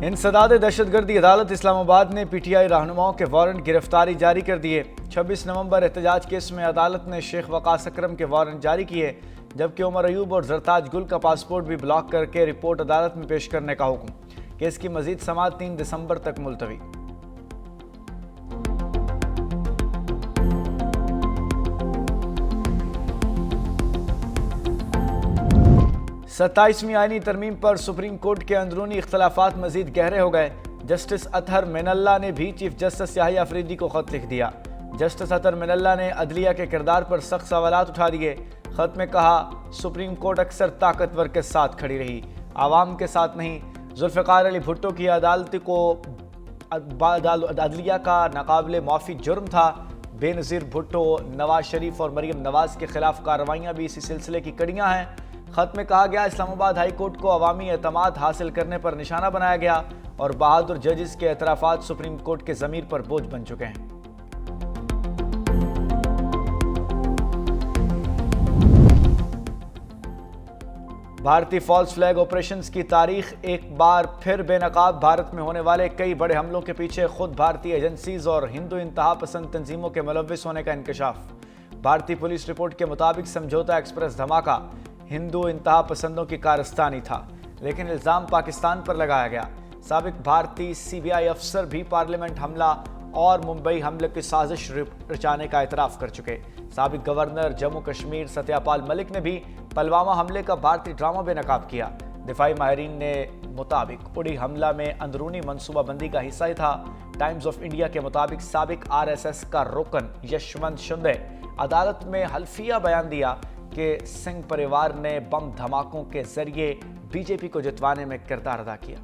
इंसदाद दहशतगर्दी अदालत इस्लामाबाद ने पीटीआई रहनुमाओं के वारंट गिरफ्तारी जारी कर दिए। 26 नवंबर एहतजाज केस में अदालत ने शेख वकास अकरम के वारंट जारी किए, जबकि उमर अयूब और जरताज गुल का पासपोर्ट भी ब्लॉक करके रिपोर्ट अदालत में पेश करने का हुक्म। केस की मजीद समाअत 3 दिसंबर तक मुलतवी। 27वीं आईनी तरमीम पर सुप्रीम कोर्ट के अंदरूनी इख्तलाफात मजीद गहरे हो गए। जस्टिस अतहर मिनल्ला ने भी चीफ जस्टिस याहिया अफरीदी को खत लिख दिया। जस्टिस अतहर मिनल्ला ने अदलिया के किरदार पर सख्त सवालात उठा दिए। खत में कहा, सुप्रीम कोर्ट अक्सर ताकतवर के साथ खड़ी रही, आवाम के साथ नहीं। जुल्फ़िकार अली भुट्टो की अदालत को अदलिया का नाकाबिले माफ़ी जुर्म था। बेनज़ीर भुट्टो, नवाज शरीफ और मरीम नवाज के खिलाफ कार्रवाइयाँ भी इसी सिलसिले की कड़ियाँ हैं। खत में कहा गया, इस्लामाबाद हाई कोर्ट को अवामी एतमाद हासिल करने पर निशाना बनाया गया और बहादुर जजेस के एतराफ़ात सुप्रीम कोर्ट के ज़मीर पर बोझ बन चुके हैं। भारतीय फॉल्स फ्लैग ऑपरेशंस की तारीख एक बार फिर बेनकाब। भारत में होने वाले कई बड़े हमलों के पीछे खुद भारतीय एजेंसीज और हिंदू इंतहा पसंद तंजीमों के मुलव्विस होने का इंकशाफ। भारतीय पुलिस रिपोर्ट के मुताबिक समझौता एक्सप्रेस धमाका हिंदू इंतहा पसंदों की कारस्तानी था, लेकिन इल्ज़ाम पाकिस्तान पर लगाया गया। साबिक भारतीय सीबीआई अफसर भी पार्लियामेंट हमला और मुंबई हमले की साजिश रचाने का एतराफ़ कर चुके। साबिक गवर्नर जम्मू कश्मीर सत्यापाल मलिक ने भी पुलवामा हमले का भारतीय ड्रामा बेनकाब किया। दिफाई माहिरीन ने मुताबिक उड़ी हमला में अंदरूनी मनसूबाबंदी का हिस्सा ही था। टाइम्स ऑफ इंडिया के मुताबिक साबिक RSS का रुकन यशवंत शिंदे अदालत में हल्फिया बयान दिया कि सिंह परिवार ने बम धमाकों के जरिए बीजेपी को जितवाने में किरदार अदा किया।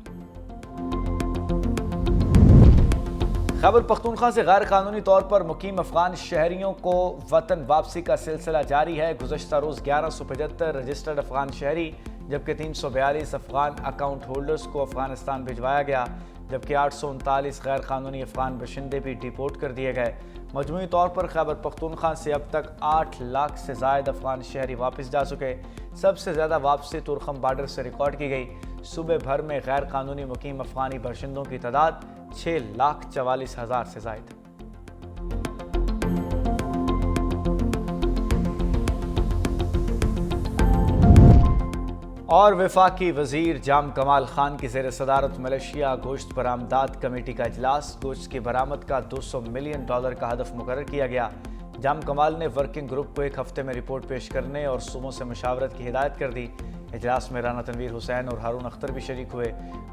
खैबर पख्तूनख्वा से गैर कानूनी तौर पर मुकीम अफगान शहरियों को वतन वापसी का सिलसिला जारी है। गुज़श्ता रोज़ 1175 रजिस्टर्ड अफगान शहरी जबकि 342 अफगान अकाउंट होल्डर्स को अफगानिस्तान भिजवाया गया, जबकि 839 गैर कानूनी अफगान बशिंदे भी डिपोर्ट कर दिए गए। मजमूई तौर पर खैबर पख्तूनख्वा से अब तक 8 लाख से ज़ायद अफगान शहरी वापस जा चुके। सबसे ज़्यादा वापसी तुरखम बॉर्डर से रिकॉर्ड की गई। सूबे भर में गैर कानूनी मुकीम अफगानी बाशिंदों की तादाद 6,44,000 से ज़ायद। और वफाकी वजीर जाम कमाल खान की ज़ेर सदारत मलेशिया गोश्त बरामदात कमेटी का इजलास। गोश्त की बरामद का $200 मिलियन का हदफ मुकर्रर किया गया। जाम कमाल ने वर्किंग ग्रुप को एक हफ्ते में रिपोर्ट पेश करने और सूबों से मशावरत की हिदायत कर दी। इजलास में राना तनवीर हुसैन और हारून अख्तर भी शरीक हुए।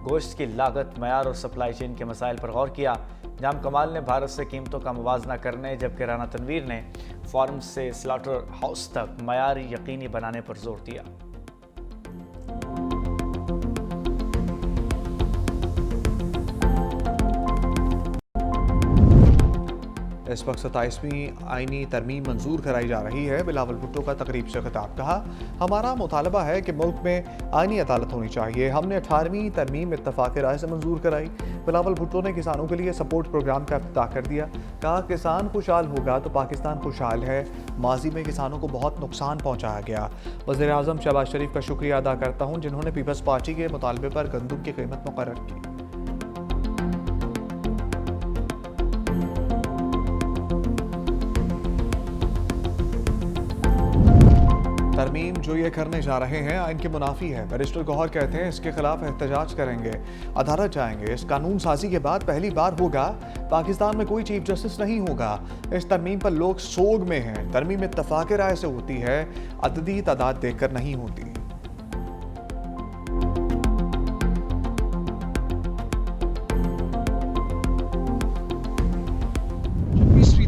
गोश्त की लागत, मयार और सप्लाई चेन के मसाइल पर गौर किया। जाम कमाल ने भारत से कीमतों का मुवाजना करने, जबकि राना तनवीर ने फार्म से स्लॉटर हाउस तक मयार यकीनी बनाने पर जोर दिया। इस वक्त 27वीं आईनी तरमीम मंजूर कराई जा रही है। बिलावल भुट्टो का तकरीब से खिताब। कहा, हमारा मुतालबा है कि मुल्क में आईनी अदालत होनी चाहिए। हमने 18वीं तरमीम इत्तफाक राय से मंजूर कराई। बिलावल भुट्टो ने किसानों के लिए सपोर्ट प्रोग्राम का इफ्तिताह कर दिया। कहा, किसान खुशहाल होगा तो पाकिस्तान खुशहाल है। माजी में किसानों को बहुत नुकसान पहुँचाया गया। वज़ीर आज़म शहबाज शरीफ का शुक्रिया अदा करता हूँ जिन्होंने पीपल्स पार्टी के मुतालबे पर गंदम की कीमत मुकर्रर की। तरमीम जो ये करने जा रहे हैं आइन के मुनाफी है। बैरिस्टर गौहर कहते हैं इसके खिलाफ एहतजाज करेंगे, अदालत जाएंगे। इस कानून साजी के बाद पहली बार होगा पाकिस्तान में कोई चीफ जस्टिस नहीं होगा। इस तरमीम पर लोग सोग में हैं। तरमीम इत्तफाक राय से होती है, अददी तादाद देखकर नहीं होती।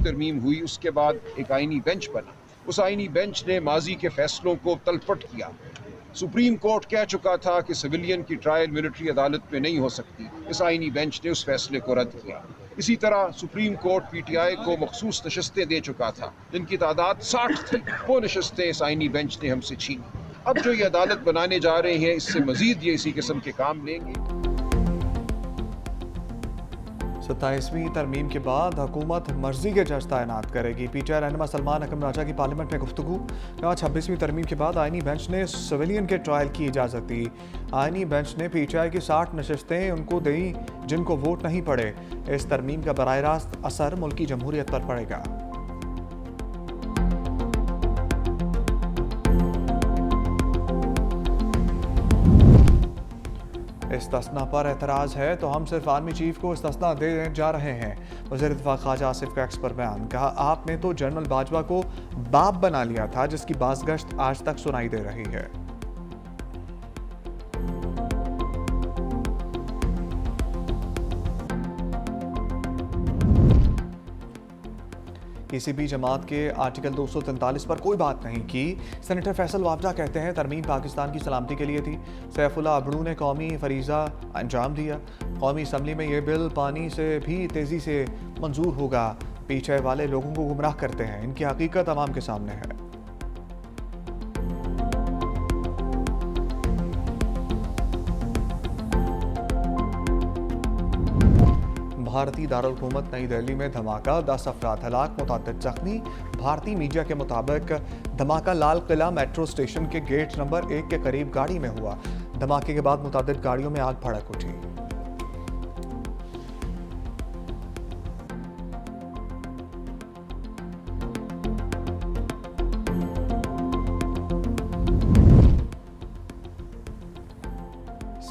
तरमीम हुई उसके बाद एक आईनी बेंच बना। उस आईनी बेंच ने माजी के फैसलों को तलपट किया। सुप्रीम कोर्ट कह चुका था कि सिविलियन की ट्रायल मिलिट्री अदालत में नहीं हो सकती। इस आईनी बेंच ने उस फैसले को रद्द किया। इसी तरह सुप्रीम कोर्ट PTI को मखसूस नशस्तें दे चुका था जिनकी तादाद 60 थी। वो नशस्तें इस आईनी बेंच ने हमसे छीनी। अब जो ये अदालत बनाने जा रहे हैं इससे मजीद ये इसी किस्म के काम लेंगे। 27वीं तरमीम के बाद हुकूमत मर्जी के जज तैनात करेगी। पीटीआई रहनुमा सलमान अकरम राजा की पार्लियामेंट में गुफ्तगू। कहा 26वीं तरमीम के बाद आईनी बेंच ने सिविलियन के ट्रायल की इजाज़त दी। आईनी बेंच ने पीटीआई की 60 नशस्तें उनको दी जिनको वोट नहीं पड़े। इस तरमीम का बराह रास्त असर मुल्की जमहूरियत पर पड़ेगा। इस्तिस्ना पर एतराज़ है तो हम सिर्फ आर्मी चीफ को इस्तिस्ना दे जा रहे हैं। वज़ीर दिफ़ा ख्वाजा आसिफ का एक्स पर बयान। कहा आपने तो जनरल बाजवा को बाप बना लिया था जिसकी बाज़गश्त आज तक सुनाई दे रही है। किसी भी जमात के आर्टिकल 243 पर कोई बात नहीं की। सेनेटर फैसल वाबजा कहते हैं तरमीम पाकिस्तान की सलामती के लिए थी। सैफुल्लाह अबड़ू ने कौमी फरीज़ा अंजाम दिया। कौमी असम्बली में ये बिल पानी से भी तेज़ी से मंजूर होगा। पीछे वाले लोगों को गुमराह करते हैं, इनकी हकीकत अवाम के सामने है। भारतीय दारुल हुकूमत नई दिल्ली में धमाका, 10 अफराद हलाक, मुतअद्दिद जख्मी। भारतीय मीडिया के मुताबिक धमाका लाल किला मेट्रो स्टेशन के गेट नंबर 1 के करीब गाड़ी में हुआ। धमाके के बाद मुतअद्दिद गाड़ियों में आग भड़क उठी।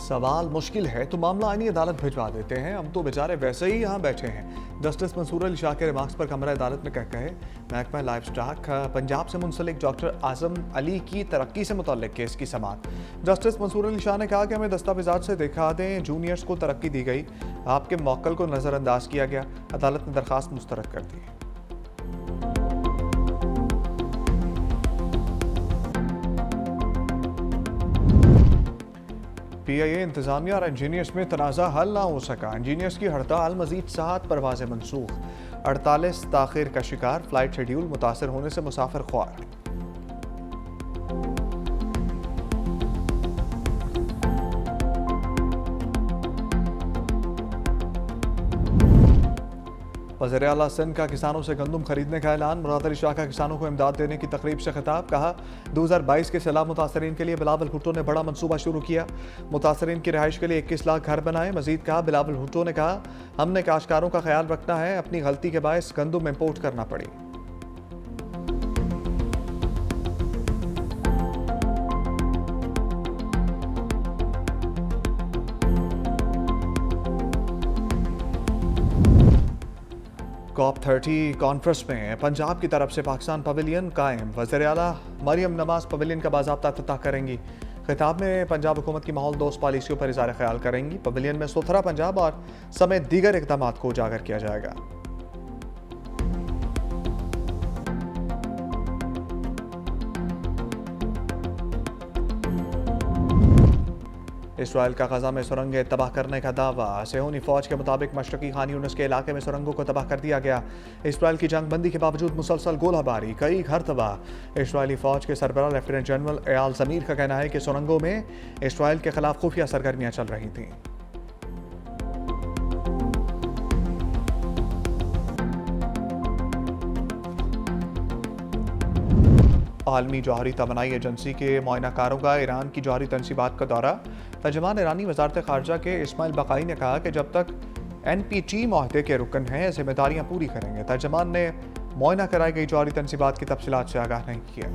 सवाल मुश्किल है तो मामला आईनी अदालत भिजवा देते हैं, हम तो बेचारे वैसे ही यहाँ बैठे हैं। जस्टिस मंसूर अली शाह के रिमार्क्स पर कमरा अदालत में कहे महकमा लाइफ स्टॉक पंजाब से मुंसलिक डॉक्टर आजम अली की तरक्की से मुतल्लिक केस की समाअत। जस्टिस मंसूर अली शाह ने कहा कि हमें दस्तावेजात से दिखा दें जूनियर्स को तरक्की दी गई, आपके मौक्कल को नज़रअंदाज किया गया। अदालत ने दरख्वास्त मुस्तरद कर दी। पीआईए इंतजामिया और इंजीनियर्स में तनाज़ा हल ना हो सका। इंजीनियर्स की हड़ताल मजीद 7 परवाज़ें मनसूख। 48 ताख़ीर का शिकार, फ्लाइट शेड्यूल मुतासर होने से मुसाफिर ख्वार। वज़ीर आला सिंध का किसानों से गंदम खरीदने का ऐलान। मुराद अली शाह का किसानों को इमदाद देने की तकरीब से खिताब। कहा 2022 के सैलाब मुतासरीन के लिए बिलावल भुट्टो ने बड़ा मंसूबा शुरू किया। मुतासरीन की रिहाइश के लिए 21 लाख घर बनाए। मजीद कहा बिलावल भुट्टो ने कहा हमने काश्तकारों का ख्याल रखना है, अपनी गलती के बायस गंदम इम्पोर्ट करना पड़ी। COP30 कॉन्फ्रेंस में पंजाब की तरफ से पाकिस्तान पवेलियन कायम। वज़ीर आला मरियम नवाज पवेलियन का बाज़ाब्ता इफ्तिताह करेंगी। खिताब में पंजाब हुकूमत की माहौल दोस्त पॉलिसियों पर इज़हार ख्याल करेंगी। पवेलियन में सुथरा पंजाब और समेत दीगर इक़दाम को उजागर किया जाएगा। इसराइल का गजा में सुरंगें तबाह करने का दावा। सेहूनी फौज के मुताबिक मशरकी खान यूनिस के इलाके में सुरंगों को तबाह कर दिया गया। इसराइल की जंगबंदी के बावजूद मुसलसल गोलाबारी, कई घर तबाह। इसराइली फौज के सरबराह लेफ्टिनेंट जनरल एयाल ज़मीर का कहना है कि सुरंगों में इसराइल के खिलाफ खुफिया सरगर्मियां चल रही थीं। आलमी जौहरी तवानाई एजेंसी के मुआयनाकारों का ईरान की जौहरी तनसीबात का दौरा। तर्जुमान ईरानी वज़ारत ख़ारजा के इस्माइल बक़ाई ने कहा कि जब तक NPT मुआहदे के रुकन हैं जिम्मेदारियां पूरी करेंगे। तर्जुमान ने मुआयना कराई गई जौहरी तनसीबात की तफसीलात से आगाह नहीं किया।